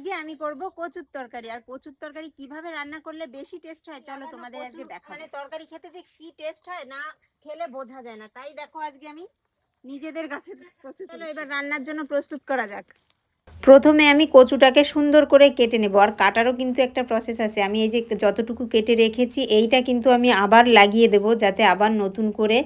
আজকে আমি করব কচুর তরকারি। আর কচুর তরকারি কিভাবে রান্না করলে বেশি টেস্ট হয় চলো তোমাদের আজকে দেখাবো। মানে তরকারি খেতে যে কি টেস্ট হয় না খেলে বোঝা যায় না, তাই দেখো আজকে আমি নিজেদের কাছে কচু। চলো এবার রান্নার জন্য প্রস্তুত করা যাক। প্রথমে আমি কচুটাকে সুন্দর করে কেটে নেব, আর কাটারও কিন্তু একটা প্রসেস আছে। আমি এই যে যতটুকু কেটে রেখেছি এইটা কিন্তু আমি আবার লাগিয়ে দেব, যাতে আবার নতুন করে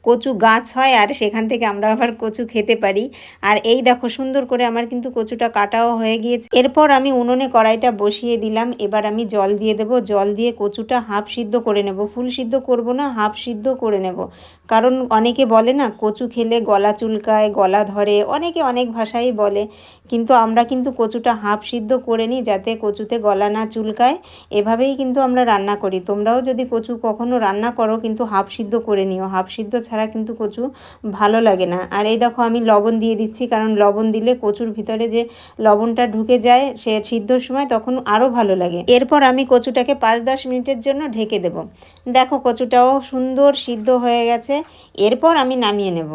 কচু গাছ হয় আর সেখান থেকে আমরা আবার কচু খেতে পারি। আর এই দেখো সুন্দর করে আমার কিন্তু কচুটা কাটাও হয়ে গিয়েছে। এরপর আমি উনুনে কড়াইটা বসিয়ে দিলাম। এবার আমি জল দিয়ে দেব, জল দিয়ে কচুটা হাফ সিদ্ধ করে নেব, ফুল সিদ্ধ করব না, হাফ সিদ্ধ করে নেব। কারণ অনেকে বলে না কচু খেলে গলা চুলকায়, গলা ধরে, অনেকে অনেক ভাষাই বলে, কিন্তু আমরা কিন্তু কচুটা হাফ সিদ্ধ করে নিই যাতে কচুতে গলা না চুলকায়। এভাবেই কিন্তু আমরা রান্না করি। তোমরাও যদি কচু কখনো রান্না করো কিন্তু হাফ সিদ্ধ করে নিও, হাফ সিদ্ধ ছাড়া কিন্তু কচু ভালো লাগে না। আর এই দেখো আমি লবণ দিয়ে দিচ্ছি, কারণ লবণ দিলে কচুর ভিতরে যে লবণটা ঢুকে যায় সে সিদ্ধর সময় তখন আরও ভালো লাগে। এরপর আমি কচুটাকে 5-10 মিনিটের জন্য ঢেকে দেব। দেখো কচুটাও সুন্দর সিদ্ধ হয়ে গেছে। এরপর আমি নামিয়ে নেব।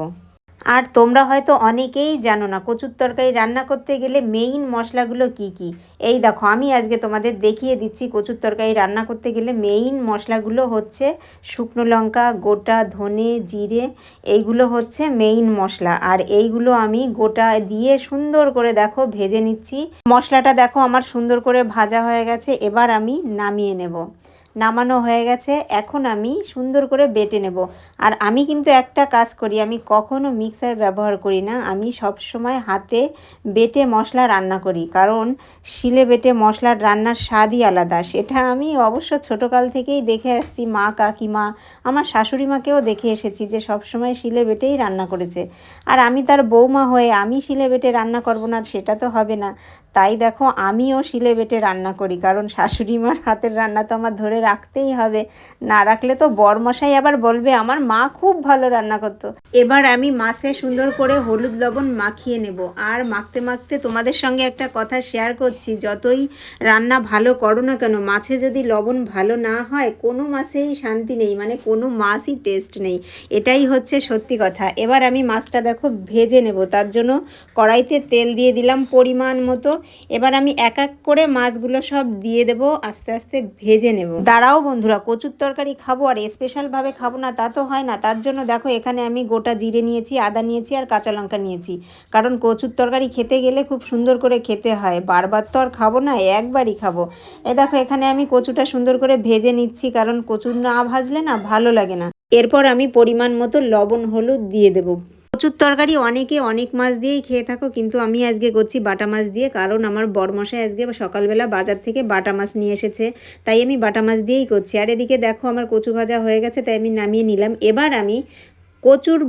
আর তোমরা হয়তো অনেকেই জানো না কচুর তরকারি রান্না করতে গেলে মেইন মশলাগুলো কি কি। এই দেখো আমি আজকে তোমাদের দেখিয়ে দিচ্ছি কচুর তরকারি রান্না করতে গেলে মেইন মশলাগুলো হচ্ছে শুকনো লঙ্কা, গোটা ধনে, জিরে, এইগুলো হচ্ছে মেইন মশলা। আর এইগুলো আমি গোটা দিয়ে সুন্দর করে দেখো ভেজে নিচ্ছি। মশলাটা দেখো আমার সুন্দর করে ভাজা হয়ে গেছে। এবার আমি নামিয়ে নেব। নামানো হয়ে গেছে, এখন আমি সুন্দর করে বেটে নেব। আর আমি কিন্তু একটা কাজ করি, আমি কখনো মিক্সার ব্যবহার করি না, আমি সব সময় হাতে বেটে মশলা রান্না করি। কারণ শিলে বেটে মশলার রান্নার স্বাদই আলাদা। সেটা আমি অবশ্য ছোটোকাল থেকেই দেখে আসছি, মা কাকিমা আমার শাশুড়ি মাকেও দেখে এসেছি যে সব সময় শিলে বেটেই রান্না করেছে। আর আমি তার বৌমা হয়ে আমি শিলে বেটে রান্না করব না সেটা তো হবে না। তাই দেখো আমিও শিলে বেটে রান্না করি, কারণ শাশুড়ি মার হাতের রান্না তো আমার ধরে রাখতেই হবে, না রাখলে তো বরমশাই আবার বলবে আমার মা খুব ভালো রান্না করতো। এবার আমি মাছে সুন্দর করে হলুদ লবণ মাখিয়ে নেব। আর মাখতে মাখতে তোমাদের সঙ্গে একটা কথা শেয়ার করছি, যতই রান্না ভালো করো না কেন মাছে যদি লবণ ভালো না হয় কোনো মাছেই শান্তি নেই, মানে কোনো মাছই টেস্ট নেই। এটাই হচ্ছে সত্যি কথা। এবার আমি মাছটা দেখো ভেজে নেব, তার জন্য কড়াইতে তেল দিয়ে দিলাম পরিমাণ মতো। এবার আমি এক এক করে মাছগুলো সব দিয়ে দেব, আস্তে আস্তে ভেজে নেব। দাঁড়াও বন্ধুরা, কচুর তরকারি খাবো আর স্পেশালভাবে খাবো না তা তো হয় না। তার জন্য দেখো এখানে আমি গোটা জিরে নিয়েছি, আদা নিয়েছি আর কাঁচা লঙ্কা নিয়েছি। কারণ কচুর তরকারি খেতে গেলে খুব সুন্দর করে খেতে হয়, বারবার তো আর খাবো না, একবারই খাবো। এ দেখো এখানে আমি কচুটা সুন্দর করে ভেজে নিচ্ছি, কারণ কচু না ভাজলে না ভালো লাগে না। এরপর আমি পরিমাণ মতো লবণ হলুদ দিয়ে দেবো। কচুর তরকারি অনেকে অনেক মাছ দিয়েই খেয়ে থাকো, কিন্তু আমি আজকে করছি বাটা মাছ দিয়ে, কারণ আমার বরমশাই আজকে সকালবেলা বাজার থেকে বাটা মাছ নিয়ে এসেছে, তাই আমি বাটা মাছ দিয়েই করছি। আর এদিকে দেখো আমার কচু ভাজা হয়ে গেছে, তাই আমি নামিয়ে নিলাম। এবার আমি কচুর